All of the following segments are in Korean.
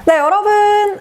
네, 여러분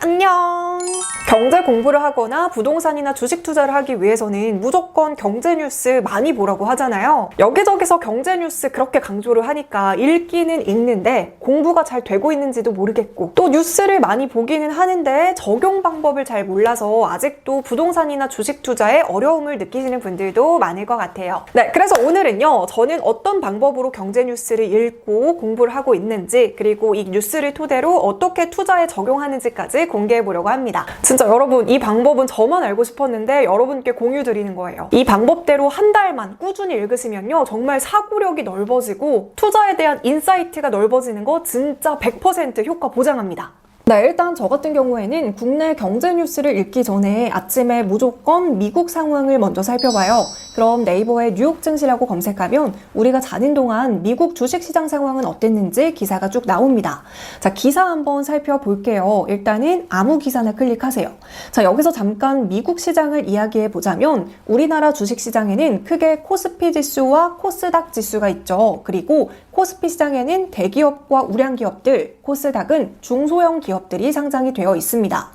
안녕. 경제 공부를 하거나 부동산이나 주식 투자를 하기 위해서는 무조건 경제 뉴스 많이 보라고 하잖아요. 여기저기서 경제 뉴스 그렇게 강조를 하니까 읽기는 읽는데 공부가 잘 되고 있는지도 모르겠고, 또 뉴스를 많이 보기는 하는데 적용 방법을 잘 몰라서 아직도 부동산이나 주식 투자에 어려움을 느끼시는 분들도 많을 것 같아요. 네, 그래서 오늘은요, 저는 어떤 방법으로 경제 뉴스를 읽고 공부를 하고 있는지, 그리고 이 뉴스를 토대로 어떻게 투자에 적용하는지까지 공개해 보려고 합니다. 진짜 여러분, 이 방법은 저만 알고 싶었는데 여러분께 공유 드리는 거예요. 이 방법대로 한 달만 꾸준히 읽으시면요, 정말 사고력이 넓어지고 투자에 대한 인사이트가 넓어지는 거 진짜 100% 효과 보장합니다. 네, 일단 저 같은 경우에는 국내 경제 뉴스를 읽기 전에 아침에 무조건 미국 상황을 먼저 살펴봐요. 그럼 네이버에 뉴욕 증시라고 검색하면 우리가 자는 동안 미국 주식시장 상황은 어땠는지 기사가 쭉 나옵니다. 자, 기사 한번 살펴볼게요. 일단은 아무 기사나 클릭하세요. 자, 여기서 잠깐 미국 시장을 이야기해 보자면 우리나라 주식시장에는 크게 코스피 지수와 코스닥 지수가 있죠. 그리고 코스피 시장에는 대기업과 우량기업들, 코스닥은 중소형 기업들이 상장이 되어 있습니다.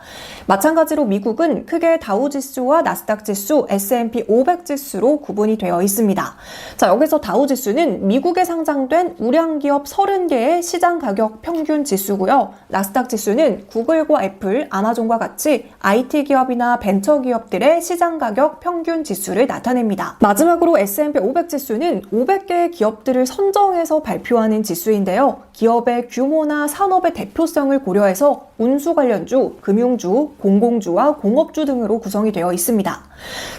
마찬가지로 미국은 크게 다우지수와 나스닥지수, S&P 500지수로 구분이 되어 있습니다. 자, 여기서 다우지수는 미국에 상장된 우량기업 30개의 시장 가격 평균 지수고요. 나스닥지수는 구글과 애플, 아마존과 같이 IT 기업이나 벤처 기업들의 시장 가격 평균 지수를 나타냅니다. 마지막으로 S&P 500지수는 500개의 기업들을 선정해서 발표하는 지수인데요. 기업의 규모나 산업의 대표성을 고려해서 운수 관련주, 금융주, 공공주와 공업주 등으로 구성이 되어 있습니다.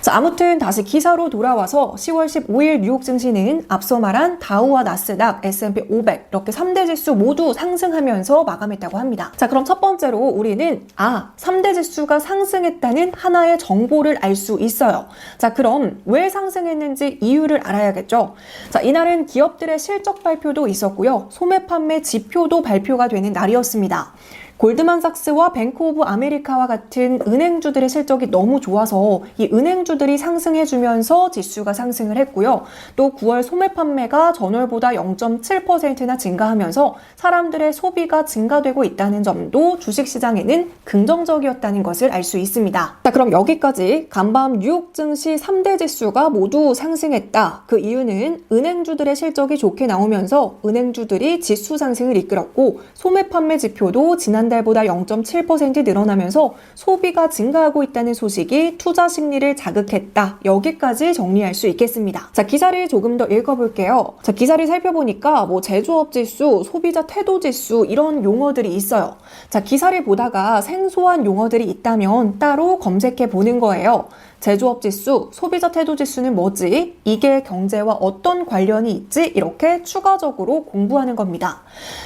자, 아무튼 다시 기사로 돌아와서 10월 15일 뉴욕 증시는 앞서 말한 다우와 나스닥, S&P 500 이렇게 3대 지수 모두 상승하면서 마감했다고 합니다. 자, 그럼 첫 번째로 우리는 3대 지수가 상승했다는 하나의 정보를 알 수 있어요. 자, 그럼 왜 상승했는지 이유를 알아야겠죠. 자, 이날은 기업들의 실적 발표도 있었고요. 소매 판매 지표도 발표가 되는 날이었습니다. 골드만삭스와 뱅크 오브 아메리카와 같은 은행주들의 실적이 너무 좋아서 이 은행주들이 상승해주면서 지수가 상승을 했고요. 또 9월 소매 판매가 전월보다 0.7%나 증가하면서 사람들의 소비가 증가되고 있다는 점도 주식시장에는 긍정적이었다는 것을 알 수 있습니다. 자, 그럼 여기까지 간밤 뉴욕 증시 3대 지수가 모두 상승했다. 그 이유는 은행주들의 실적이 좋게 나오면서 은행주들이 지수 상승을 이끌었고, 소매 판매 지표도 지난달보다 0.7% 늘어나면서 소비가 증가하고 있다는 소식이 투자 심리를 자극했다. 여기까지 정리할 수 있겠습니다. 자, 기사를 조금 더 읽어볼게요. 자, 기사를 살펴보니까 제조업 지수, 소비자 태도 지수 이런 용어들이 있어요. 자, 기사를 보다가 생소한 용어들이 있다면 따로 검색해 보는 거예요. 제조업 지수, 소비자 태도 지수는 뭐지? 이게 경제와 어떤 관련이 있지? 이렇게 추가적으로 공부하는 겁니다.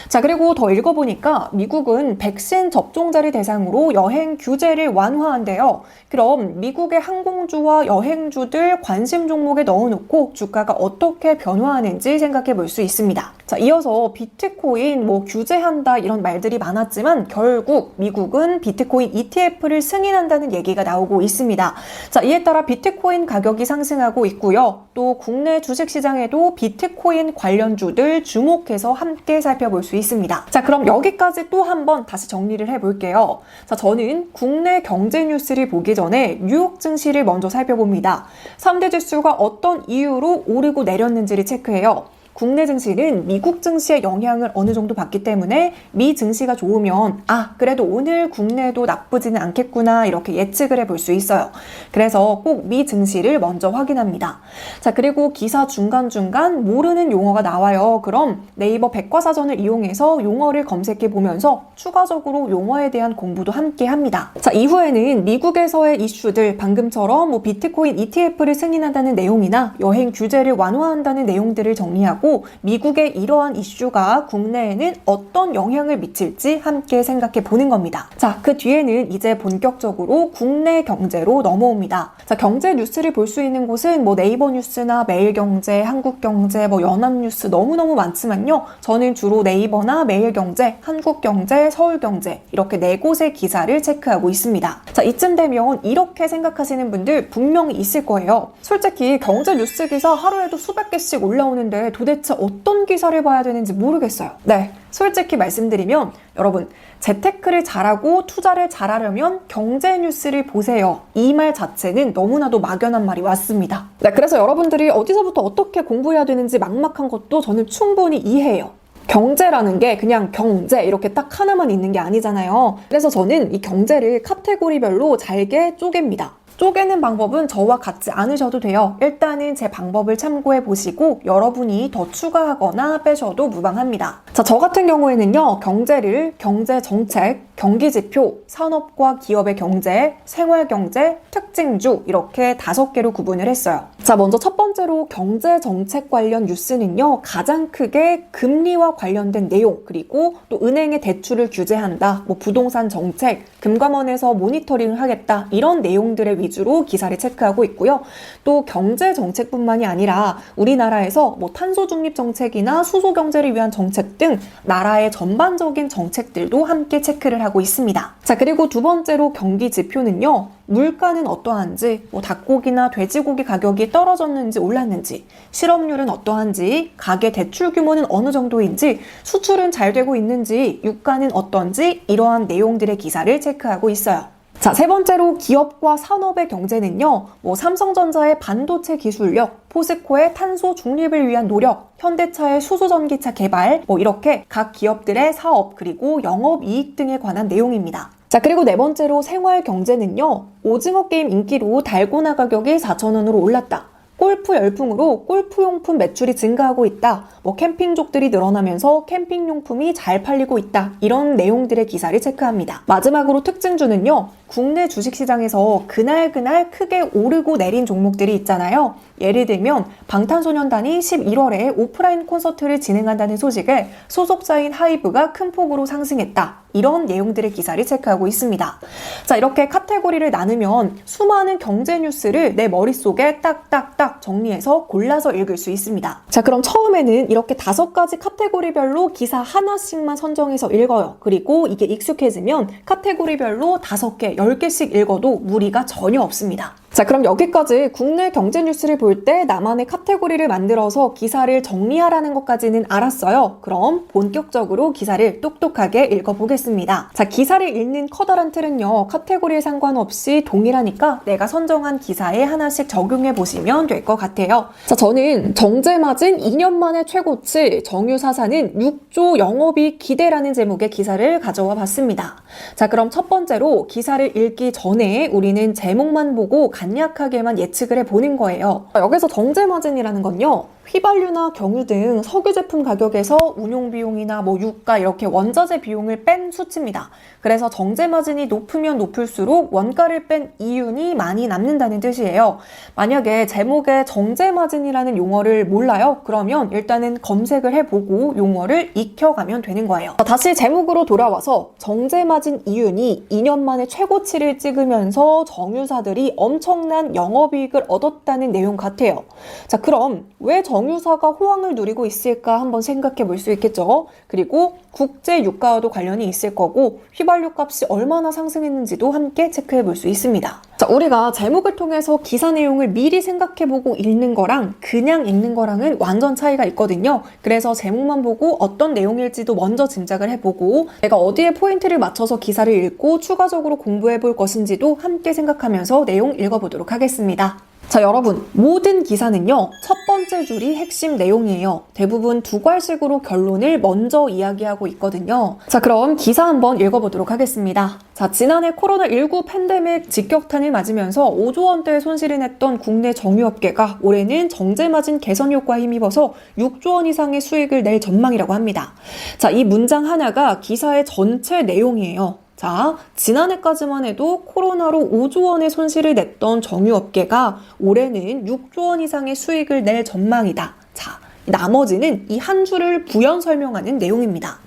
자, 그리고 더 읽어보니까 미국은 백신 접종자를 대상으로 여행 규제를 완화한대요. 그럼 미국의 항공주와 여행주들 관심 종목에 넣어놓고 주가가 어떻게 변화하는지 생각해 볼 수 있습니다. 자, 이어서 비트코인 규제한다 이런 말들이 많았지만 결국 미국은 비트코인 ETF를 승인한다는 얘기가 나오고 있습니다. 자, 이에 따라 비트코인 가격이 상승하고 있고요. 또 국내 주식시장에도 비트코인 관련주들 주목해서 함께 살펴볼 수 있습니다. 자, 그럼 여기까지 또 한번 다시 정리를 해볼게요. 자, 저는 국내 경제 뉴스를 보기 전에 뉴욕 증시를 먼저 살펴봅니다. 3대 지수가 어떤 이유로 오르고 내렸는지를 체크해요. 국내 증시는 미국 증시의 영향을 어느 정도 받기 때문에 미 증시가 좋으면 그래도 오늘 국내도 나쁘지는 않겠구나 이렇게 예측을 해볼 수 있어요. 그래서 꼭 미 증시를 먼저 확인합니다. 자, 그리고 기사 중간중간 모르는 용어가 나와요. 그럼 네이버 백과사전을 이용해서 용어를 검색해 보면서 추가적으로 용어에 대한 공부도 함께 합니다. 자, 이후에는 미국에서의 이슈들, 방금처럼 비트코인 ETF를 승인한다는 내용이나 여행 규제를 완화한다는 내용들을 정리하고 미국의 이러한 이슈가 국내에는 어떤 영향을 미칠지 함께 생각해 보는 겁니다. 자, 그 뒤에는 이제 본격적으로 국내 경제로 넘어옵니다. 자, 경제 뉴스를 볼 수 있는 곳은 네이버 뉴스나 매일경제, 한국경제, 연합뉴스 너무너무 많지만요. 저는 주로 네이버나 매일경제, 한국경제, 서울경제 이렇게 4곳의 기사를 체크하고 있습니다. 자, 이쯤 되면 이렇게 생각하시는 분들 분명히 있을 거예요. 솔직히 경제 뉴스 기사 하루에도 수백 개씩 올라오는데 도대체 도대체 어떤 기사를 봐야 되는지 모르겠어요. 네, 솔직히 말씀드리면 여러분, 재테크를 잘하고 투자를 잘하려면 경제 뉴스를 보세요. 이 말 자체는 너무나도 막연한 말이 맞습니다. 네, 그래서 여러분들이 어디서부터 어떻게 공부해야 되는지 막막한 것도 저는 충분히 이해해요. 경제라는 게 그냥 경제 이렇게 딱 하나만 있는 게 아니잖아요. 그래서 저는 이 경제를 카테고리별로 잘게 쪼갭니다. 쪼개는 방법은 저와 같지 않으셔도 돼요. 일단은 제 방법을 참고해 보시고 여러분이 더 추가하거나 빼셔도 무방합니다. 자, 저 같은 경우에는요, 경제를 경제 정책, 경기 지표, 산업과 기업의 경제, 생활 경제, 특징주 이렇게 5개로 구분을 했어요. 자, 먼저 첫 번째로 경제 정책 관련 뉴스는요, 가장 크게 금리와 관련된 내용, 그리고 또 은행의 대출을 규제한다, 뭐 부동산 정책, 금감원에서 모니터링을 하겠다, 이런 내용들의 위주로 기사를 체크하고 있고요. 또 경제 정책뿐만이 아니라 우리나라에서 뭐 탄소 중립 정책이나 수소 경제를 위한 정책 등 나라의 전반적인 정책들도 함께 체크를 하고 있습니다. 자, 그리고 두 번째로 경기 지표는요, 물가는 어떠한지, 뭐 닭고기나 돼지고기 가격이 떨어졌는지 올랐는지, 실업률은 어떠한지, 가계 대출 규모는 어느 정도인지, 수출은 잘 되고 있는지, 유가는 어떤지, 이러한 내용들의 기사를 체크하고 있어요. 자, 세 번째로 기업과 산업의 경제는요, 뭐 삼성전자의 반도체 기술력, 포스코의 탄소 중립을 위한 노력, 현대차의 수소전기차 개발, 뭐 이렇게 각 기업들의 사업 그리고 영업이익 등에 관한 내용입니다. 자, 그리고 네 번째로 생활 경제는요, 오징어 게임 인기로 달고나 가격이 4,000원으로 올랐다. 골프 열풍으로 골프용품 매출이 증가하고 있다. 뭐 캠핑족들이 늘어나면서 캠핑용품이 잘 팔리고 있다. 이런 내용들의 기사를 체크합니다. 마지막으로 특징주는요, 국내 주식시장에서 그날 크게 오르고 내린 종목들이 있잖아요. 예를 들면 방탄소년단이 11월에 오프라인 콘서트를 진행한다는 소식에 소속사인 하이브가 큰 폭으로 상승했다. 이런 내용들의 기사를 체크하고 있습니다. 자, 이렇게 카테고리를 나누면 수많은 경제 뉴스를 내 머릿속에 딱딱딱 정리해서 골라서 읽을 수 있습니다. 자, 그럼 처음에는 이렇게 5가지 카테고리별로 기사 하나씩만 선정해서 읽어요. 그리고 이게 익숙해지면 카테고리별로 5개, 10개씩 읽어도 무리가 전혀 없습니다. 자, 그럼 여기까지 국내 경제 뉴스를 볼 때 나만의 카테고리를 만들어서 기사를 정리하라는 것까지는 알았어요. 그럼 본격적으로 기사를 똑똑하게 읽어보겠습니다. 자, 기사를 읽는 커다란 틀은요, 카테고리에 상관없이 동일하니까 내가 선정한 기사에 하나씩 적용해 보시면 될 것 같아요. 자, 저는 정제마진 2년 만에 최고치, 정유사사는 6조 영업이익 기대라는 제목의 기사를 가져와 봤습니다. 자, 그럼 첫 번째로 기사를 읽기 전에 우리는 제목만 보고 간략하게만 예측을 해보는 거예요. 여기서 정제마진이라는 건요, 휘발유나 경유 등 석유 제품 가격에서 운용비용이나 뭐 유가 이렇게 원자재 비용을 뺀 수치입니다. 그래서 정제마진이 높으면 높을수록 원가를 뺀 이윤이 많이 남는다는 뜻이에요. 만약에 제목에 정제마진이라는 용어를 몰라요? 그러면 일단은 검색을 해보고 용어를 익혀가면 되는 거예요. 다시 제목으로 돌아와서 정제마진 이윤이 2년 만에 최고치를 찍으면서 정유사들이 엄청난 영업이익을 얻었다는 내용 같아요. 자, 그럼 왜 정유사가 호황을 누리고 있을까 한번 생각해 볼 수 있겠죠. 그리고 국제 유가와도 관련이 있을 거고 휘발유 값이 얼마나 상승했는지도 함께 체크해 볼 수 있습니다. 자, 우리가 제목을 통해서 기사 내용을 미리 생각해 보고 읽는 거랑 그냥 읽는 거랑은 완전 차이가 있거든요. 그래서 제목만 보고 어떤 내용일지도 먼저 짐작을 해보고 내가 어디에 포인트를 맞춰서 기사를 읽고 추가적으로 공부해 볼 것인지도 함께 생각하면서 내용 읽어보도록 하겠습니다. 자, 여러분, 모든 기사는요, 첫 번째 줄이 핵심 내용이에요. 대부분 2괄식으로 결론을 먼저 이야기하고 있거든요. 자, 그럼 기사 한번 읽어보도록 하겠습니다. 자, 지난해 코로나19 팬데믹 직격탄을 맞으면서 5조 원대의 손실을 냈던 국내 정유업계가 올해는 정제마진 개선 효과에 힘입어서 6조 원 이상의 수익을 낼 전망이라고 합니다. 자, 이 문장 하나가 기사의 전체 내용이에요. 자, 지난해까지만 해도 코로나로 5조 원의 손실을 냈던 정유업계가 올해는 6조 원 이상의 수익을 낼 전망이다. 자, 나머지는 이 한 줄을 부연 설명하는 내용입니다.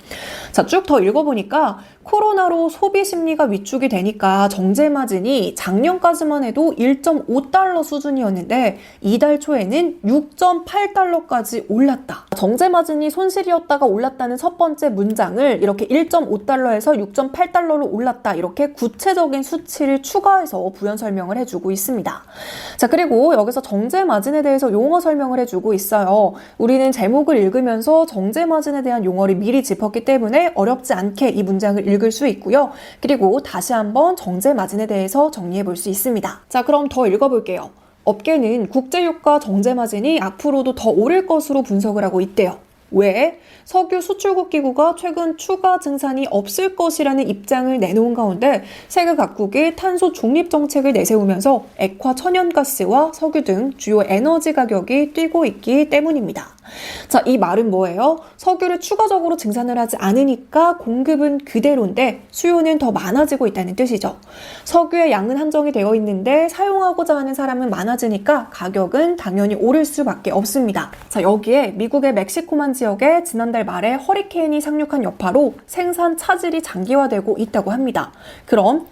자, 쭉 더 읽어보니까 코로나로 소비 심리가 위축이 되니까 정제 마진이 작년까지만 해도 1.5달러 수준이었는데 이달 초에는 6.8달러까지 올랐다. 정제 마진이 손실이었다가 올랐다는 첫 번째 문장을 이렇게 1.5달러에서 6.8달러로 올랐다. 이렇게 구체적인 수치를 추가해서 부연 설명을 해주고 있습니다. 자, 그리고 여기서 정제 마진에 대해서 용어 설명을 해주고 있어요. 우리는 제목을 읽으면서 정제 마진에 대한 용어를 미리 짚었기 때문에 어렵지 않게 이 문장을 읽을 수 있고요. 그리고 다시 한번 정제 마진에 대해서 정리해 볼 수 있습니다. 자, 그럼 더 읽어볼게요. 업계는 국제유가 정제 마진이 앞으로도 더 오를 것으로 분석을 하고 있대요. 왜? 석유 수출국 기구가 최근 추가 증산이 없을 것이라는 입장을 내놓은 가운데 세계 각국이 탄소 중립 정책을 내세우면서 액화 천연가스와 석유 등 주요 에너지 가격이 뛰고 있기 때문입니다. 자, 이 말은 뭐예요? 석유를 추가적으로 증산을 하지 않으니까 공급은 그대로인데 수요는 더 많아지고 있다는 뜻이죠. 석유의 양은 한정이 되어 있는데 사용하고자 하는 사람은 많아지니까 가격은 당연히 오를 수밖에 없습니다. 자, 여기에 미국의 멕시코만 지역에 지난달 말에 허리케인이 상륙한 여파로 생산 차질이 장기화되고 있다고 합니다. 그럼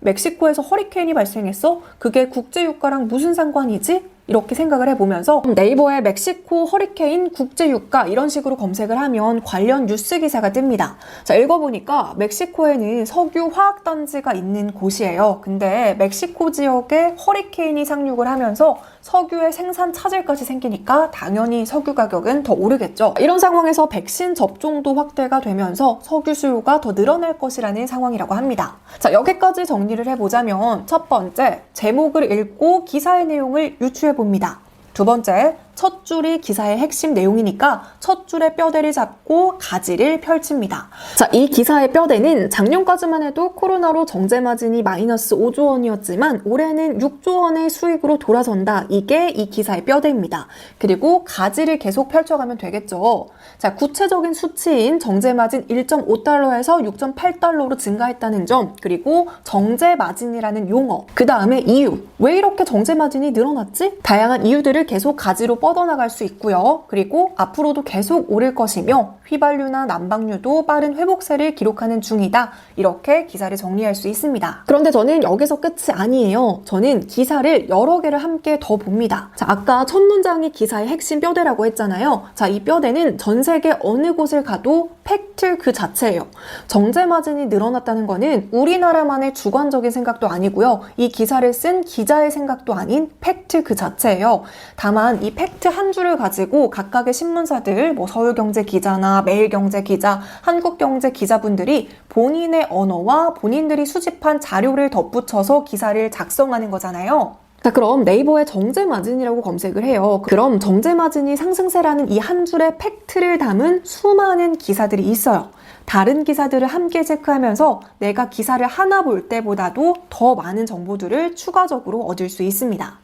멕시코에서 허리케인이 발생했어? 그게 국제유가랑 무슨 상관이지? 이렇게 생각을 해보면서 네이버에 멕시코 허리케인 국제유가 이런 식으로 검색을 하면 관련 뉴스 기사가 뜹니다. 자, 읽어보니까 멕시코에는 석유 화학단지가 있는 곳이에요. 근데 멕시코 지역에 허리케인이 상륙을 하면서 석유의 생산 차질까지 생기니까 당연히 석유 가격은 더 오르겠죠. 이런 상황에서 백신 접종도 확대가 되면서 석유 수요가 더 늘어날 것이라는 상황이라고 합니다. 자, 여기까지 정리를 해보자면 첫 번째, 제목을 읽고 기사의 내용을 유추해 봅니다. 두 번째, 첫 줄이 기사의 핵심 내용이니까 첫 줄의 뼈대를 잡고 가지를 펼칩니다. 자, 이 기사의 뼈대는 작년까지만 해도 코로나로 정제 마진이 마이너스 5조 원이었지만 올해는 6조 원의 수익으로 돌아선다. 이게 이 기사의 뼈대입니다. 그리고 가지를 계속 펼쳐가면 되겠죠. 자, 구체적인 수치인 정제 마진 1.5달러에서 6.8달러로 증가했다는 점, 그리고 정제 마진이라는 용어, 그 다음에 이유. 왜 이렇게 정제 마진이 늘어났지? 다양한 이유들을 계속 가지로 뻗어나갈 수 있고요. 그리고 앞으로도 계속 오를 것이며 휘발유나 난방유도 빠른 회복세를 기록하는 중이다. 이렇게 기사를 정리할 수 있습니다. 그런데 저는 여기서 끝이 아니에요. 저는 기사를 여러 개를 함께 더 봅니다. 자, 아까 첫 문장이 기사의 핵심 뼈대라고 했잖아요. 자, 이 뼈대는 전 세계 어느 곳을 가도 팩트 그 자체예요. 정제 마진이 늘어났다는 거는 우리나라만의 주관적인 생각도 아니고요. 이 기사를 쓴 기자의 생각도 아닌 팩트 그 자체예요. 다만 이 팩트 한 줄을 가지고 각각의 신문사들, 서울경제 기자나 매일경제 기자, 한국경제 기자분들이 본인의 언어와 본인들이 수집한 자료를 덧붙여서 기사를 작성하는 거잖아요. 자, 그럼 네이버에 정제 마진이라고 검색을 해요. 그럼 정제 마진이 상승세라는 이 한 줄의 팩트를 담은 수많은 기사들이 있어요. 다른 기사들을 함께 체크하면서 내가 기사를 하나 볼 때보다도 더 많은 정보들을 추가적으로 얻을 수 있습니다.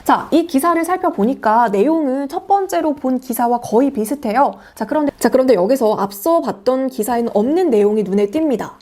자, 이 기사를 살펴보니까 내용은 첫 번째로 본 기사와 거의 비슷해요. 자, 그런데 여기서 앞서 봤던 기사에는 없는 내용이 눈에 띕니다.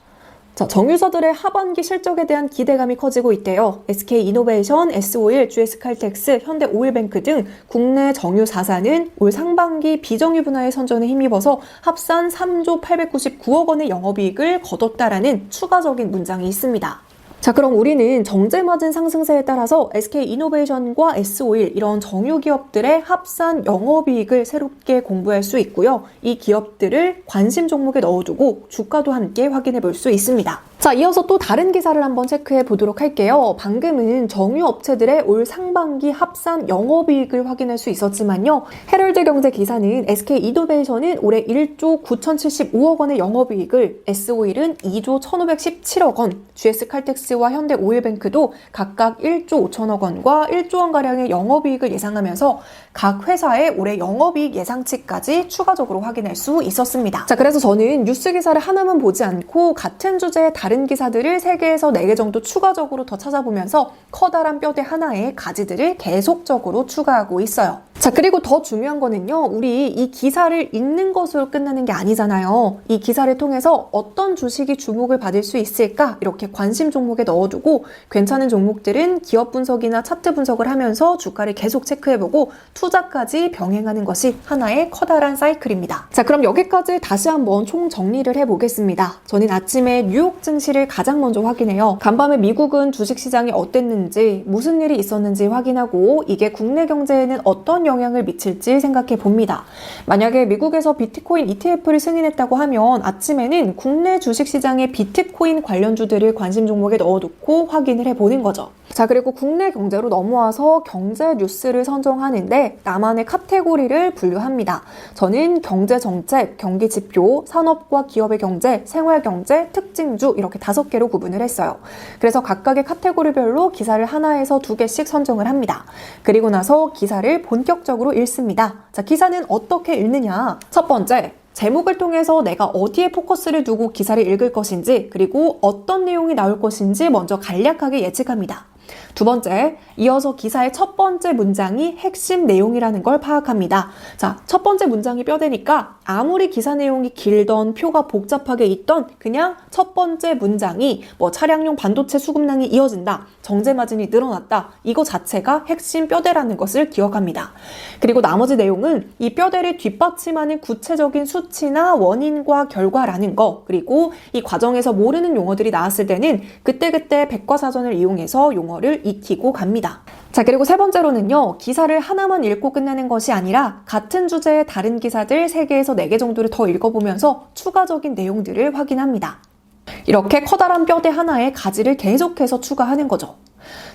자, 정유사들의 하반기 실적에 대한 기대감이 커지고 있대요. SK이노베이션, S-오일, GS칼텍스, 현대오일뱅크 등 국내 정유사사는 올 상반기 비정유 분야의 선전에 힘입어서 합산 3조 899억 원의 영업이익을 거뒀다라는 추가적인 문장이 있습니다. 자, 그럼 우리는 정제 마진 상승세에 따라서 SK이노베이션과 S-오일 이런 정유 기업들의 합산 영업이익을 새롭게 공부할 수 있고요. 이 기업들을 관심 종목에 넣어두고 주가도 함께 확인해 볼 수 있습니다. 자, 이어서 또 다른 기사를 한번 체크해 보도록 할게요. 방금은 정유 업체들의 올 상반기 합산 영업이익을 확인할 수 있었지만요. 헤럴드 경제 기사는 SK이노베이션은 올해 1조 9,075억 원의 영업이익을, S-오일은 2조 1,517억 원, GS칼텍스와 현대오일뱅크도 각각 1조 5천억 원과 1조 원가량의 영업이익을 예상하면서 각 회사의 올해 영업이익 예상치까지 추가적으로 확인할 수 있었습니다. 자, 그래서 저는 뉴스 기사를 하나만 보지 않고 같은 주제의 다른 기사들을 3개에서 4개 정도 추가적으로 더 찾아보면서 커다란 뼈대 하나의 가지들을 계속적으로 추가하고 있어요. 자, 그리고 더 중요한 거는요, 우리 이 기사를 읽는 것으로 끝나는 게 아니잖아요. 이 기사를 통해서 어떤 주식이 주목을 받을 수 있을까? 이렇게 관심 종목에 넣어두고 괜찮은 종목들은 기업 분석이나 차트 분석을 하면서 주가를 계속 체크해보고 투자까지 병행하는 것이 하나의 커다란 사이클입니다. 자, 그럼 여기까지 다시 한번 총 정리를 해보겠습니다. 저는 아침에 뉴욕 증시를 가장 먼저 확인해요. 간밤에 미국은 주식시장이 어땠는지, 무슨 일이 있었는지 확인하고 이게 국내 경제에는 어떤 영향을 미칠지 생각해 봅니다. 만약에 미국에서 비트코인 ETF를 승인했다고 하면 아침에는 국내 주식시장의 비트코인 관련주들을 관심 종목에 넣어놓고 확인을 해보는 거죠. 자, 그리고 국내 경제로 넘어와서 경제 뉴스를 선정하는데 나만의 카테고리를 분류합니다. 저는 경제 정책, 경기 지표, 산업과 기업의 경제, 생활 경제, 특징주 이렇게 5개로 구분을 했어요. 그래서 각각의 카테고리별로 기사를 하나에서 2개씩 선정을 합니다. 그리고 나서 기사를 본격적으로 읽습니다. 자, 기사는 어떻게 읽느냐? 첫 번째, 제목을 통해서 내가 어디에 포커스를 두고 기사를 읽을 것인지, 그리고 어떤 내용이 나올 것인지 먼저 간략하게 예측합니다. 두 번째, 이어서 기사의 첫 번째 문장이 핵심 내용이라는 걸 파악합니다. 자, 첫 번째 문장이 뼈대니까 아무리 기사 내용이 길던 표가 복잡하게 있던 그냥 첫 번째 문장이 뭐 차량용 반도체 수급량이 이어진다, 정제 마진이 늘어났다, 이거 자체가 핵심 뼈대라는 것을 기억합니다. 그리고 나머지 내용은 이 뼈대를 뒷받침하는 구체적인 수치나 원인과 결과라는 거, 그리고 이 과정에서 모르는 용어들이 나왔을 때는 그때그때 백과사전을 이용해서 용어를 익히고 갑니다. 자, 그리고 세 번째로는요, 기사를 하나만 읽고 끝내는 것이 아니라 같은 주제의 다른 기사들 3개에서 4개 정도를 더 읽어보면서 추가적인 내용들을 확인합니다. 이렇게 커다란 뼈대 하나에 가지를 계속해서 추가하는 거죠.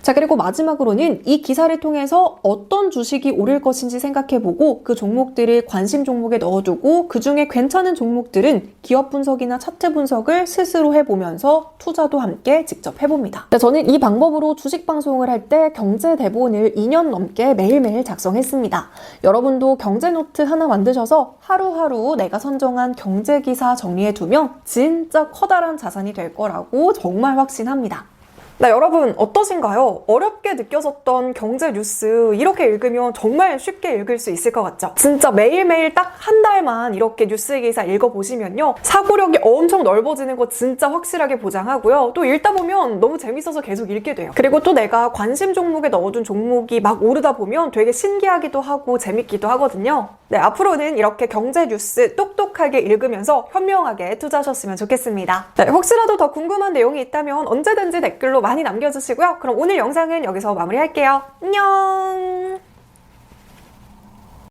자, 그리고 마지막으로는 이 기사를 통해서 어떤 주식이 오를 것인지 생각해보고 그 종목들을 관심 종목에 넣어두고 그 중에 괜찮은 종목들은 기업 분석이나 차트 분석을 스스로 해보면서 투자도 함께 직접 해봅니다. 저는 이 방법으로 주식 방송을 할 때 경제 대본을 2년 넘게 매일매일 작성했습니다. 여러분도 경제 노트 하나 만드셔서 하루하루 내가 선정한 경제 기사 정리해두면 진짜 커다란 자산이 될 거라고 정말 확신합니다. 네, 여러분 어떠신가요? 어렵게 느껴졌던 경제 뉴스 이렇게 읽으면 정말 쉽게 읽을 수 있을 것 같죠? 진짜 매일매일 딱 한 달만 이렇게 뉴스 기사 읽어보시면요, 사고력이 엄청 넓어지는 거 진짜 확실하게 보장하고요. 또 읽다 보면 너무 재밌어서 계속 읽게 돼요. 그리고 또 내가 관심 종목에 넣어둔 종목이 막 오르다 보면 되게 신기하기도 하고 재밌기도 하거든요. 네, 앞으로는 이렇게 경제 뉴스 똑똑하게 읽으면서 현명하게 투자하셨으면 좋겠습니다. 네, 혹시라도 더 궁금한 내용이 있다면 언제든지 댓글로 많이 남겨주시고요. 그럼 오늘 영상은 여기서 마무리할게요. 안녕!